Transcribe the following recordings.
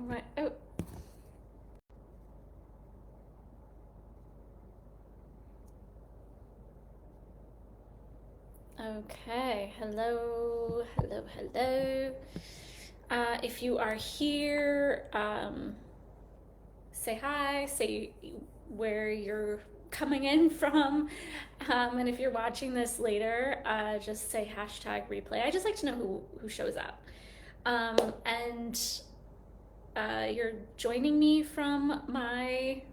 right. Oh, okay. Hello, hello, hello. If you are here, say hi, say where you're coming in from. And if you're watching this later, just say hashtag replay. I just like to know who shows up. And you're joining me from my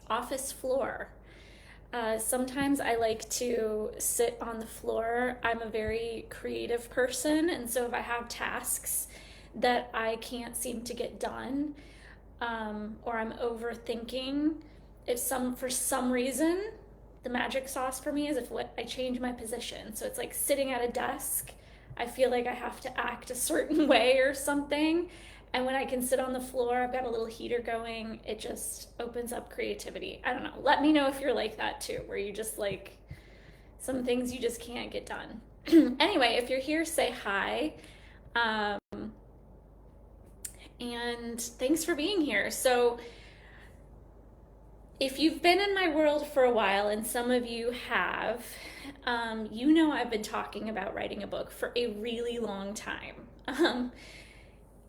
office floor. Sometimes I like to sit on the floor. I'm a very creative person, and so if I have tasks that I can't seem to get done, or I'm overthinking, if for some reason, the magic sauce for me is if I change my position. So it's like sitting at a desk. I feel like I have to act a certain way or something. And when I can sit on the floor, I've got a little heater going, it just opens up creativity. I don't know. Let me know if you're like that too, where you just like some things you just can't get done. Anyway, if you're here, say hi. And thanks for being here. So, if you've been in my world for a while, and some of you have, you know I've been talking about writing a book for a really long time.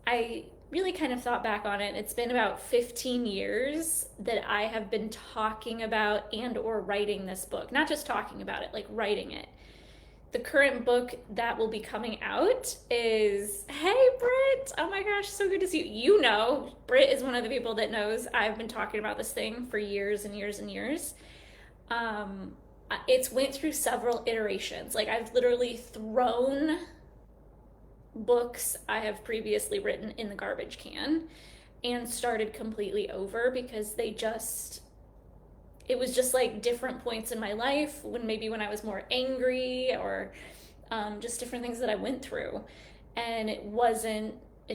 I really kind of thought back on it. It's been about 15 years that I have been talking about and or writing this book. Not just talking about it, like writing it. The current book that will be coming out is, hey Britt, oh my gosh, so good to see you. You know, Britt is one of the people that knows I've been talking about this thing for years and years and years. It's went through several iterations. Like I've literally thrown books I have previously written in the garbage can and started completely over because it was just like different points in my life when I was more angry or just different things that I went through, and it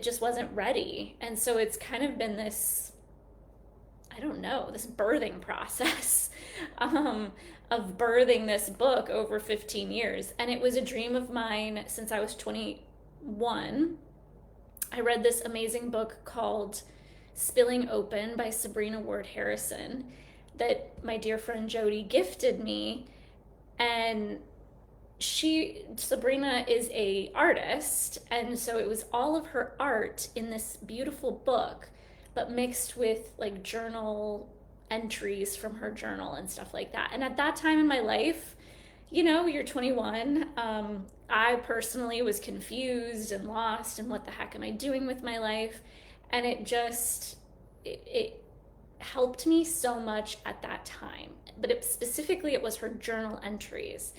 just wasn't ready. And so it's kind of been this, I don't know, this birthing process of birthing this book over 15 years. And it was a dream of mine since I was 21. I read this amazing book called Spilling Open by Sabrina Ward Harrison that my dear friend Jody gifted me. And Sabrina is a artist, and so it was all of her art in this beautiful book, but mixed with like journal entries from her journal and stuff like that. And at that time in my life, you know, you're 21. I personally was confused and lost and what the heck am I doing with my life? And it helped me so much at that time. But specifically, it was her journal entries.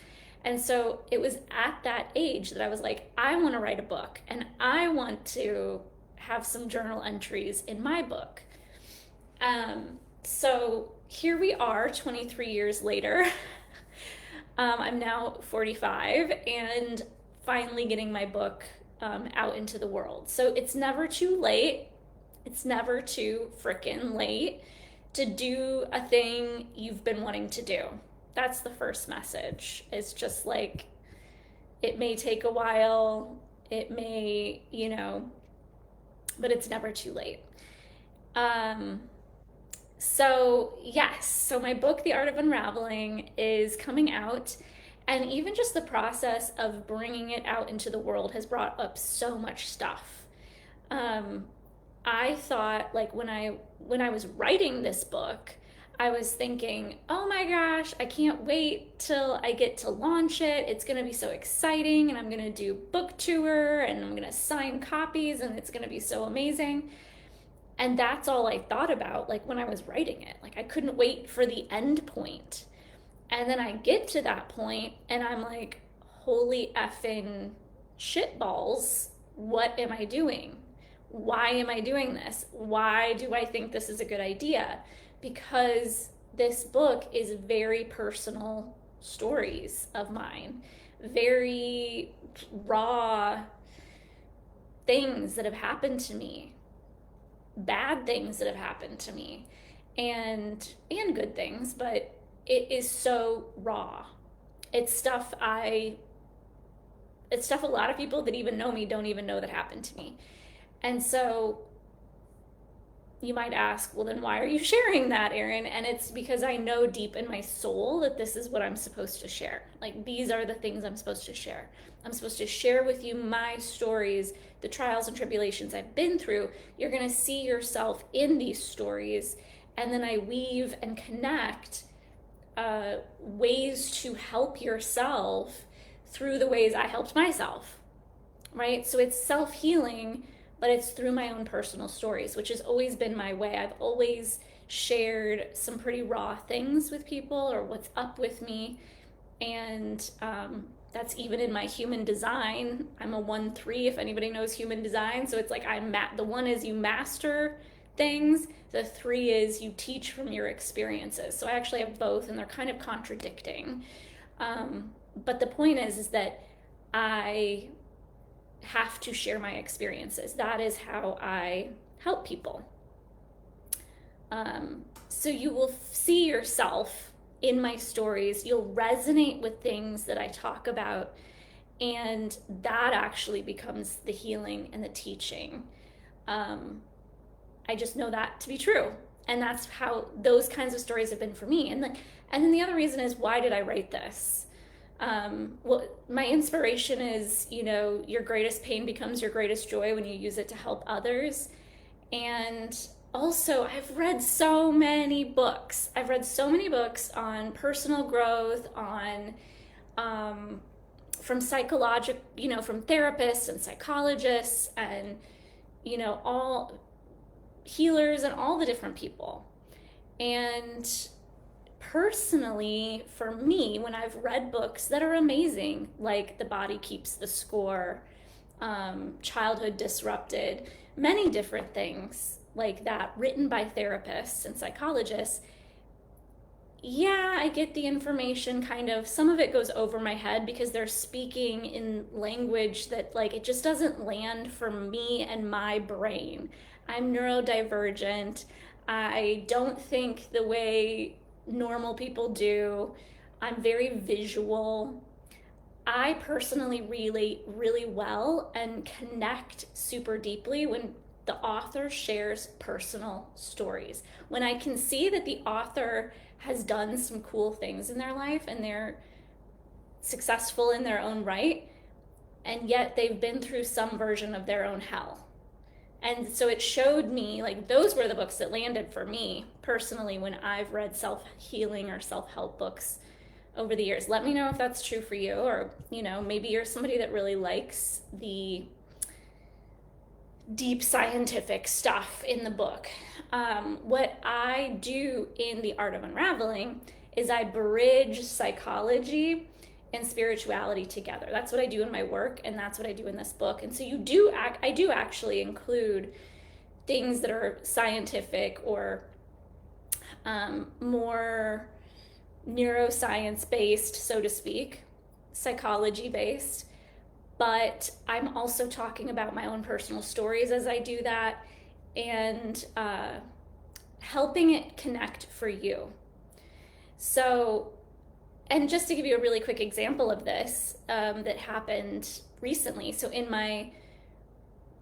And so it was at that age that I was like, I want to write a book and I want to have some journal entries in my book. So here we are 23 years later. I'm now 45 and finally getting my book out into the world. So it's never too late. It's never too frickin' late to do a thing you've been wanting to do. That's the first message. It's just like, it may take a while, it may, but it's never too late. So my book, The Art of Unraveling, is coming out, and even just the process of bringing it out into the world has brought up so much stuff. I thought, like, when I was writing this book, I was thinking, oh my gosh, I can't wait till I get to launch it. It's going to be so exciting, and I'm going to do book tour, and I'm going to sign copies, and it's going to be so amazing. And that's all I thought about, like, when I was writing it. Like, I couldn't wait for the end point. And then I get to that point, and I'm like, holy effing shitballs, what am I doing? Why am I doing this? Why do I think this is a good idea? Because this book is very personal stories of mine, very raw things that have happened to me, bad things that have happened to me, and good things, but it is so raw. It's stuff a lot of people that even know me don't even know that happened to me. And so you might ask, well, then why are you sharing that, Erin? And it's because I know deep in my soul that this is what I'm supposed to share. Like, these are the things I'm supposed to share. I'm supposed to share with you my stories, the trials and tribulations I've been through. You're going to see yourself in these stories. And then I weave and connect ways to help yourself through the ways I helped myself, right? So it's self-healing, but it's through my own personal stories, which has always been my way. I've always shared some pretty raw things with people, or what's up with me. And that's even in my human design. I'm a 1-3, if anybody knows human design. So it's like the 1 is you master things, the 3 is you teach from your experiences. So I actually have both, and they're kind of contradicting. But the point is that I have to share my experiences. That is how I help people. So you will see yourself in my stories. You'll resonate with things that I talk about, and that actually becomes the healing and the teaching. I just know that to be true, and that's how those kinds of stories have been for me. And then the other reason is, why did I write this? Well, my inspiration is, your greatest pain becomes your greatest joy when you use it to help others. And also, I've read so many books. I've read so many books on personal growth, from psychological, from therapists and psychologists, and, all healers and all the different people. And personally, for me, when I've read books that are amazing, like The Body Keeps the Score, Childhood Disrupted, many different things like that, written by therapists and psychologists, yeah, I get the information kind of, some of it goes over my head because they're speaking in language that, it just doesn't land for me and my brain. I'm neurodivergent. I don't think the way normal people do. I'm very visual. I personally relate really well and connect super deeply when the author shares personal stories. When I can see that the author has done some cool things in their life and they're successful in their own right, and yet they've been through some version of their own hell. And so it showed me, those were the books that landed for me personally when I've read self-healing or self-help books over the years. Let me know if that's true for you, or, maybe you're somebody that really likes the deep scientific stuff in the book. What I do in the Art of Unraveling is I bridge psychology and spirituality together. That's what I do in my work, and that's what I do in this book. And so I do actually include things that are scientific or more neuroscience based, so to speak, psychology based. But I'm also talking about my own personal stories as I do that, and helping it connect for you. So, and just to give you a really quick example of this that happened recently. So in my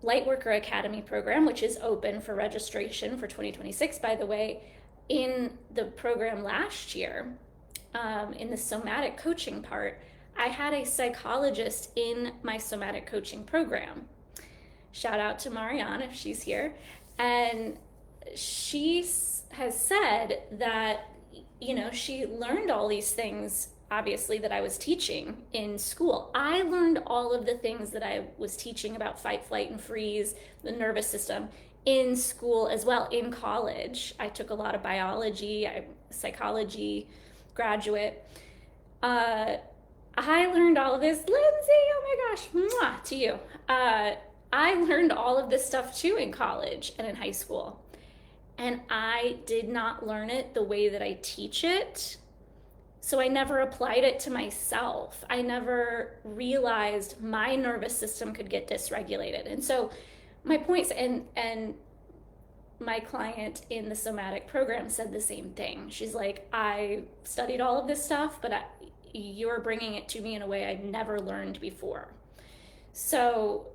Lightworker Academy program, which is open for registration for 2026, by the way, in the program last year, in the somatic coaching part, I had a psychologist in my somatic coaching program. Shout out to Marianne if she's here. And she has said that, she learned all these things, obviously, that I was teaching in school. I learned all of the things that I was teaching about fight, flight, and freeze, the nervous system, in school as well, in college. I took a lot of biology, I'm a psychology graduate. I learned all of this. Lindsay, oh my gosh, mwah, to you. I learned all of this stuff too in college and in high school. And I did not learn it the way that I teach it. So I never applied it to myself. I never realized my nervous system could get dysregulated. And so my points, and my client in the somatic program said the same thing. She's like, I studied all of this stuff, but you're bringing it to me in a way I'd never learned before. So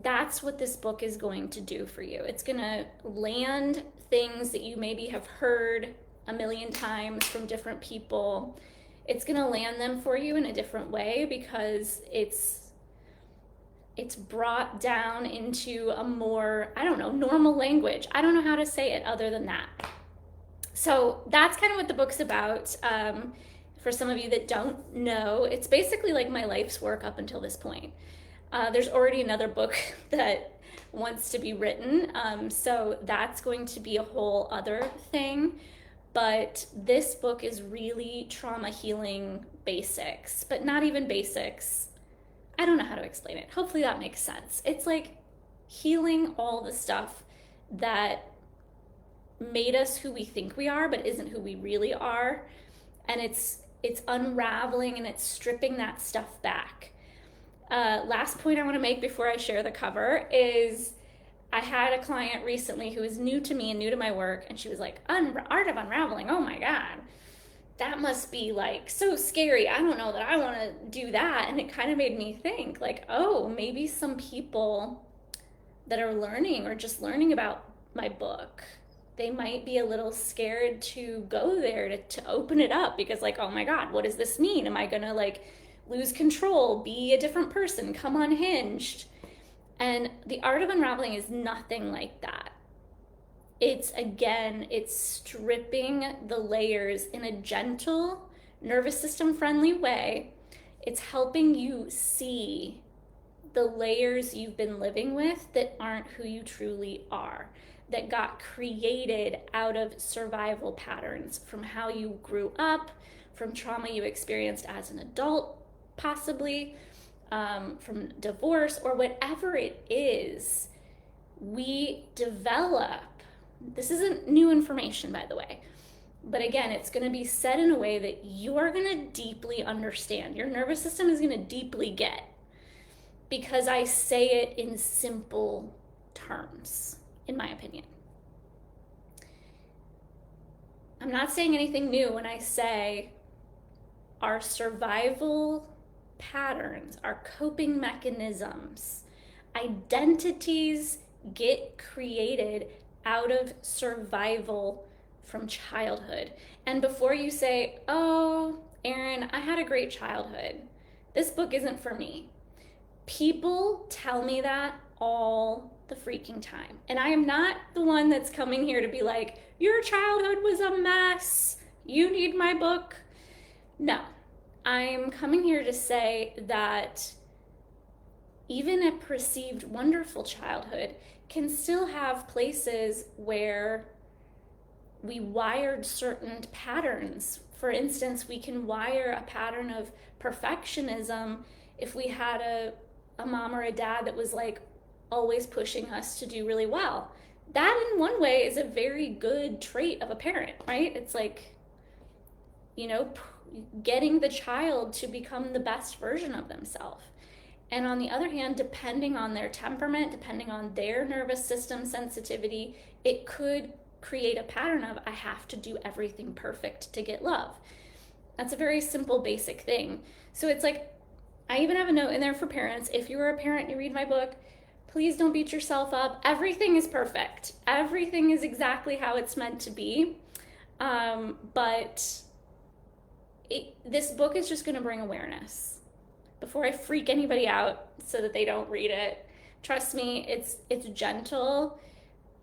That's what this book is going to do for you. It's going to land things that you maybe have heard a million times from different people. It's going to land them for you in a different way because it's brought down into a more, I don't know, normal language. I don't know how to say it other than that. So that's kind of what the book's about. For some of you that don't know, it's basically like my life's work up until this point. There's already another book that wants to be written, so that's going to be a whole other thing. But this book is really trauma healing basics, but not even basics. I don't know how to explain it. Hopefully that makes sense. It's like healing all the stuff that made us who we think we are, but isn't who we really are. And it's unraveling and it's stripping that stuff back. Last point I want to make before I share the cover is I had a client recently who is new to me and new to my work, and she was like, Art of Unraveling, oh my God, that must be like so scary. I don't know that I want to do that. And it kind of made me think like, oh, maybe some people that are learning or just learning about my book, they might be a little scared to go there to open it up because like, oh my God, what does this mean? Am I going to like lose control, be a different person, come unhinged? And the Art of Unraveling is nothing like that. It's stripping the layers in a gentle, nervous system friendly way. It's helping you see the layers you've been living with that aren't who you truly are, that got created out of survival patterns from how you grew up, from trauma you experienced as an adult, possibly, from divorce, or whatever it is. We develop, this isn't new information, by the way, but again, it's going to be said in a way that you're going to deeply understand. Your nervous system is going to deeply get, because I say it in simple terms, in my opinion. I'm not saying anything new when I say our survival patterns, our coping mechanisms, identities get created out of survival from childhood. And before you say, oh, Erin, I had a great childhood, this book isn't for me. People tell me that all the freaking time. And I am not the one that's coming here to be like, your childhood was a mess, you need my book. No, I'm coming here to say that even a perceived wonderful childhood can still have places where we wired certain patterns. For instance, we can wire a pattern of perfectionism if we had a mom or a dad that was like always pushing us to do really well. That in one way is a very good trait of a parent, right? It's like, you know, getting the child to become the best version of themselves. And on the other hand, depending on their temperament, depending on their nervous system sensitivity, it could create a pattern of, I have to do everything perfect to get love. That's a very simple, basic thing. So it's like, I even have a note in there for parents. If you are a parent and you read my book, please don't beat yourself up. Everything is perfect. Everything is exactly how it's meant to be. But this book is just going to bring awareness. Before I freak anybody out so that they don't read it, trust me, it's gentle,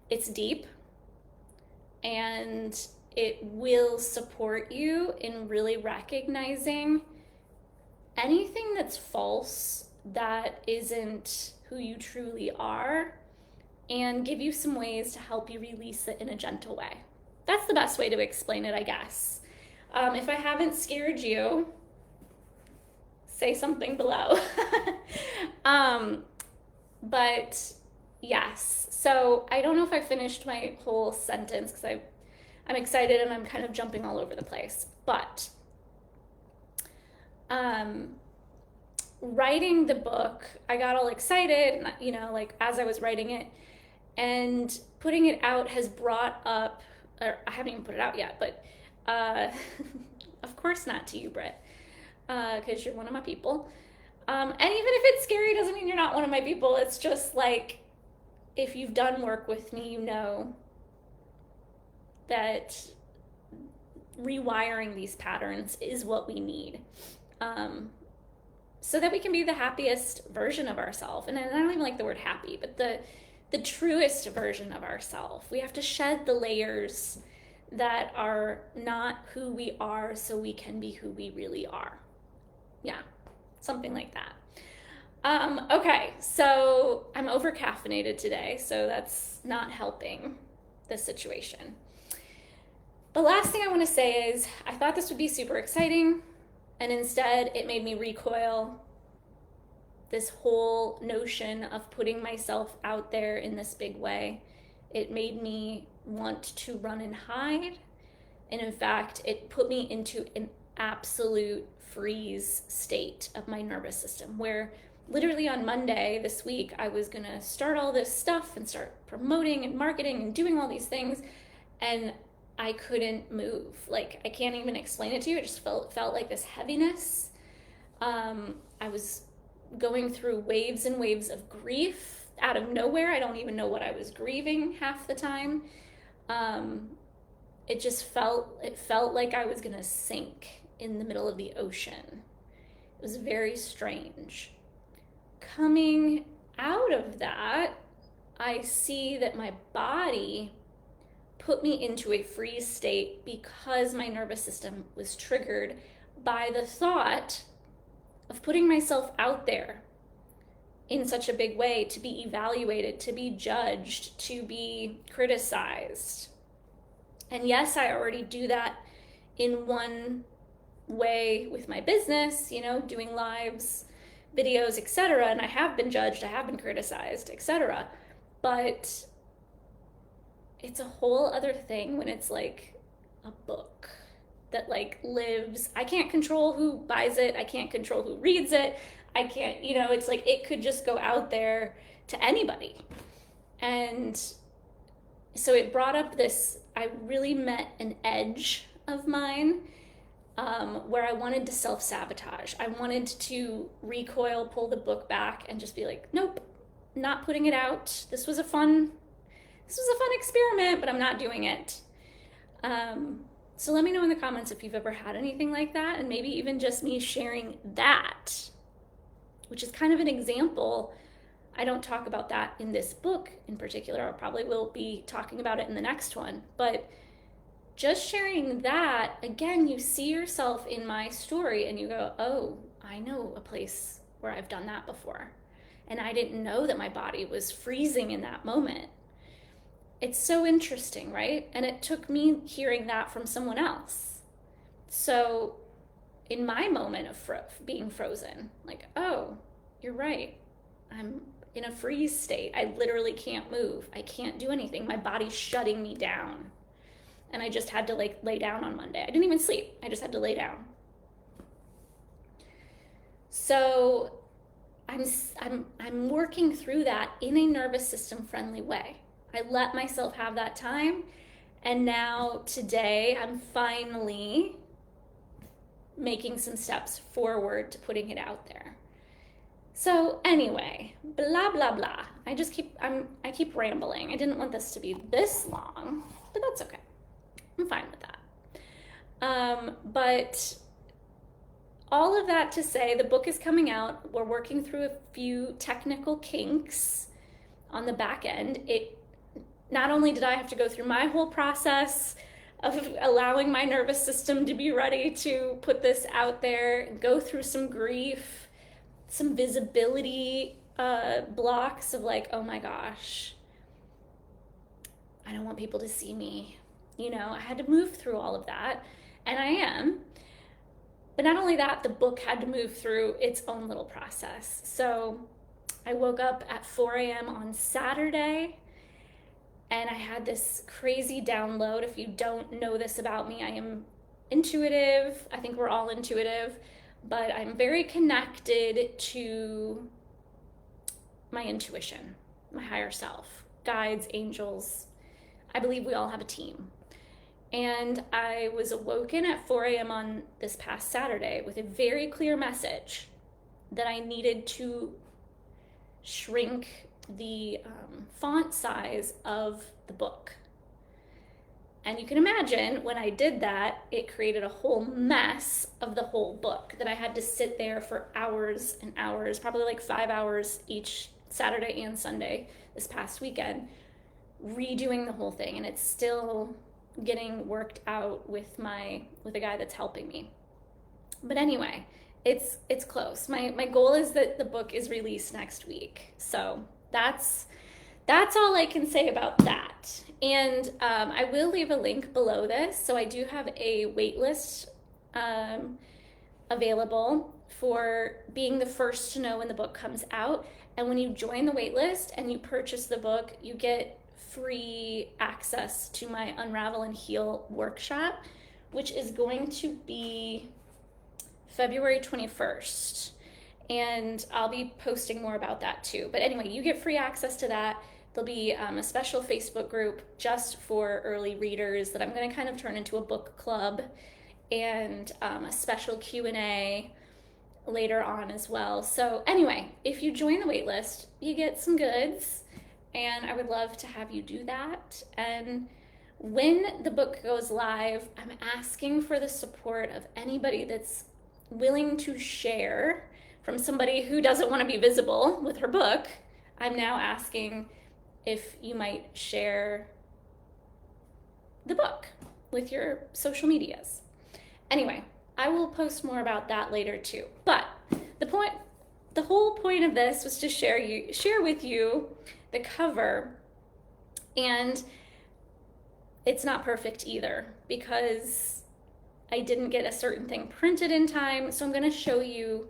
it's deep, and it will support you in really recognizing anything that's false, that isn't who you truly are, and give you some ways to help you release it in a gentle way. That's the best way to explain it, I guess. If I haven't scared you, say something below. But yes, so I don't know if I finished my whole sentence because I'm excited and I'm kind of jumping all over the place. But writing the book, I got all excited, you know, like as I was writing it, and putting it out has brought up, or I haven't even put it out yet, but of course not to you, Britt, because you're one of my people. And even if it's scary, doesn't mean you're not one of my people. It's just like, if you've done work with me, you know that rewiring these patterns is what we need, so that we can be the happiest version of ourselves. And I don't even like the word happy, but the truest version of ourselves. We have to shed the layers that are not who we are so we can be who we really are. Yeah, something like that. Okay, so I'm over caffeinated today, so that's not helping the situation. The last thing I want to say is I thought this would be super exciting, and instead it made me recoil. This whole notion of putting myself out there in this big way, it made me want to run and hide. And in fact, it put me into an absolute freeze state of my nervous system, where literally on Monday this week, I was going to start all this stuff and start promoting and marketing and doing all these things. And I couldn't move. Like, I can't even explain it to you. It just felt like this heaviness. I was going through waves and waves of grief out of nowhere. I don't even know what I was grieving half the time. It felt like I was gonna sink in the middle of the ocean. It was very strange. Coming out of that, I see that my body put me into a freeze state because my nervous system was triggered by the thought of putting myself out there in such a big way, to be evaluated, to be judged, to be criticized. And yes, I already do that in one way with my business, doing lives, videos, etc. And I have been judged, I have been criticized, etc. But it's a whole other thing when it's like a book that like lives. I can't control who buys it. I can't control who reads it. I can't, it's like it could just go out there to anybody. And so it brought up this, I really met an edge of mine, where I wanted to self-sabotage. I wanted to recoil, pull the book back, and just be like, nope, not putting it out. This was a fun experiment, but I'm not doing it. So let me know in the comments if you've ever had anything like that, and maybe even just me sharing that, which is kind of an example. I don't talk about that in this book in particular. I probably will be talking about it in the next one, but just sharing that, again, you see yourself in my story and you go, oh, I know a place where I've done that before. And I didn't know that my body was freezing in that moment. It's so interesting, right? And it took me hearing that from someone else. So in my moment of being frozen, like, oh, you're right. I'm in a freeze state. I literally can't move. I can't do anything. My body's shutting me down. And I just had to lay down on Monday. I didn't even sleep. I just had to lay down. So I'm working through that in a nervous system friendly way. I let myself have that time, and now today I'm finally making some steps forward to putting it out there. So anyway, blah blah blah. I keep rambling. I didn't want this to be this long, but that's okay. I'm fine with that. But all of that to say, the book is coming out. We're working through a few technical kinks on the back end. Not only did I have to go through my whole process of allowing my nervous system to be ready to put this out there, go through some grief, some visibility blocks of like, oh my gosh, I don't want people to see me. I had to move through all of that, and I am. But not only that, the book had to move through its own little process. So I woke up at 4 a.m. on Saturday, and I had this crazy download. If you don't know this about me, I am intuitive. I think we're all intuitive, but I'm very connected to my intuition, my higher self, guides, angels. I believe we all have a team. And I was awoken at 4 a.m. on this past Saturday with a very clear message that I needed to shrink the font size of the book. And you can imagine when I did that, it created a whole mess of the whole book that I had to sit there for hours and hours, probably like 5 hours each Saturday and Sunday this past weekend, redoing the whole thing. And it's still getting worked out with a guy that's helping me. But anyway, it's close. My goal is that the book is released next week. So that's all I can say about that. And I will leave a link below this. So I do have a wait list available for being the first to know when the book comes out. And when you join the wait list and you purchase the book, you get free access to my Unravel and Heal workshop, which is going to be February 21st. And I'll be posting more about that too. But anyway, you get free access to that. There'll be a special Facebook group just for early readers that I'm going to kind of turn into a book club, and a special Q&A later on as well. So anyway, if you join the wait list, you get some goods, and I would love to have you do that. And when the book goes live, I'm asking for the support of anybody that's willing to share. From somebody who doesn't want to be visible with her book, I'm now asking if you might share the book with your social medias. Anyway, I will post more about that later too. But the whole point of this was to share with you the cover. And it's not perfect either, because I didn't get a certain thing printed in time. So I'm going to show you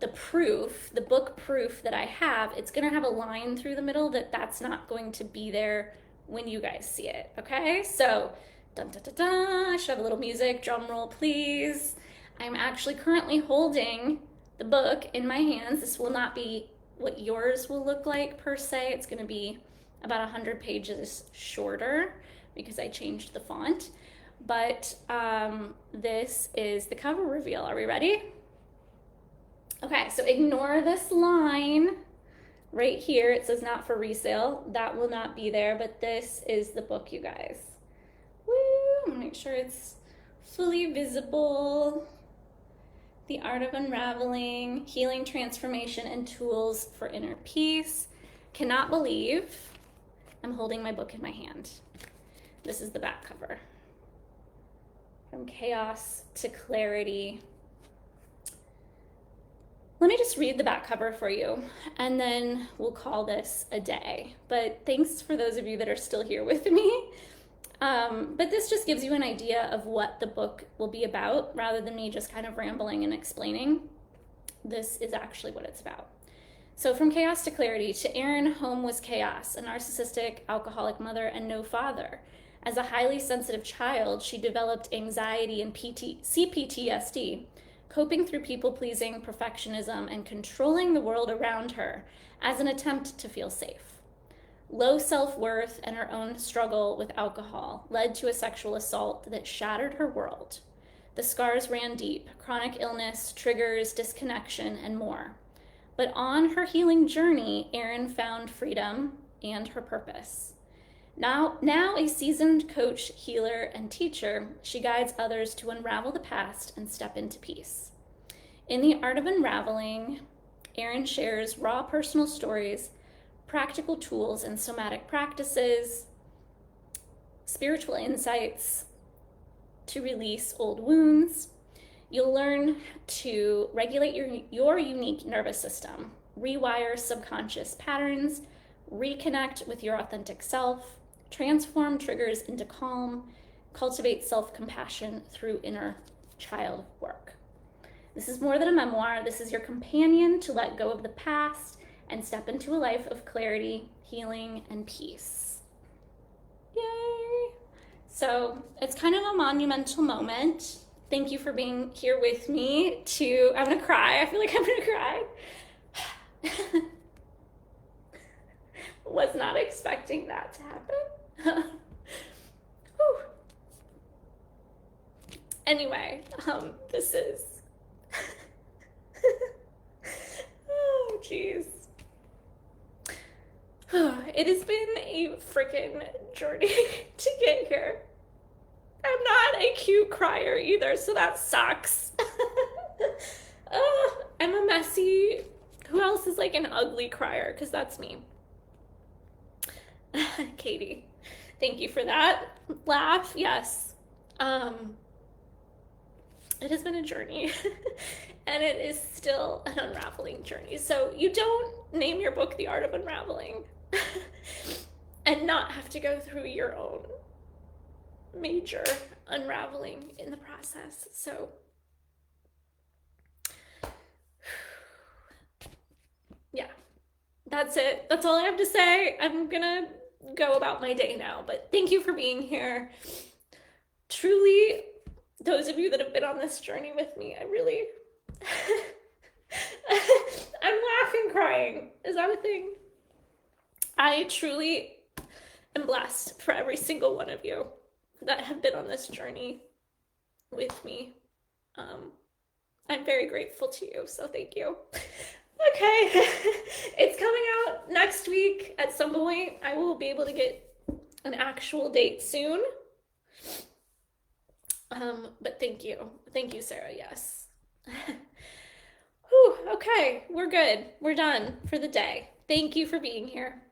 the proof, the book proof that I have. It's going to have a line through the middle that's not going to be there when you guys see it. Okay, so dun, dun, dun, dun. I should have a little music, drum roll please. I'm actually currently holding the book in my hands. This will not be what yours will look like per se. It's going to be about 100 pages shorter because I changed the font. But this is the cover reveal. Are we ready? Okay, so ignore this line right here. It says not for resale. That will not be there, but this is the book, you guys. Woo! Make sure it's fully visible. The Art of Unraveling, Healing, Transformation, and Tools for Inner Peace. Cannot believe I'm holding my book in my hand. This is the back cover. From Chaos to Clarity. Let me just read the back cover for you, and then we'll call this a day. But thanks for those of you that are still here with me. But this just gives you an idea of what the book will be about, rather than me just kind of rambling and explaining. This is actually what it's about. So from Chaos to Clarity. To Erin, home was chaos, a narcissistic, alcoholic mother and no father. As a highly sensitive child, she developed anxiety and CPTSD, coping through people-pleasing, perfectionism, and controlling the world around her as an attempt to feel safe. Low self-worth and her own struggle with alcohol led to a sexual assault that shattered her world. The scars ran deep: chronic illness, triggers, disconnection, and more. But on her healing journey, Erin found freedom and her purpose. Now a seasoned coach, healer, and teacher, she guides others to unravel the past and step into peace. In the Art of Unraveling, Erin shares raw personal stories, practical tools and somatic practices, spiritual insights to release old wounds. You'll learn to regulate your unique nervous system, rewire subconscious patterns, reconnect with your authentic self, transform triggers into calm, cultivate self-compassion through inner child work. This is more than a memoir. This is your companion to let go of the past and step into a life of clarity, healing, and peace. Yay! So it's kind of a monumental moment. Thank you for being here with me I'm gonna cry. I feel like I'm gonna cry. Was not expecting that to happen. Anyway, this is Jeez. It has been a freaking journey to get here. I'm not a cute crier either, so that sucks. I'm a messy. Who else is like an ugly crier? Because that's me. Katie, thank you for that laugh. Yes. It has been a journey and it is still an unraveling journey. So you don't name your book The Art of Unraveling and not have to go through your own major unraveling in the process. So yeah, that's it. That's all I have to say. I'm gonna go about my day now, but thank you for being here. Truly, those of you that have been on this journey with me, I really I'm laughing, crying. Is that a thing? I truly am blessed for every single one of you that have been on this journey with me. I'm very grateful to you, so thank you. Okay, it's coming out next week at some point. I will be able to get an actual date soon. But thank you. Thank you, Sarah. Yes. Whew, okay, we're good. We're done for the day. Thank you for being here.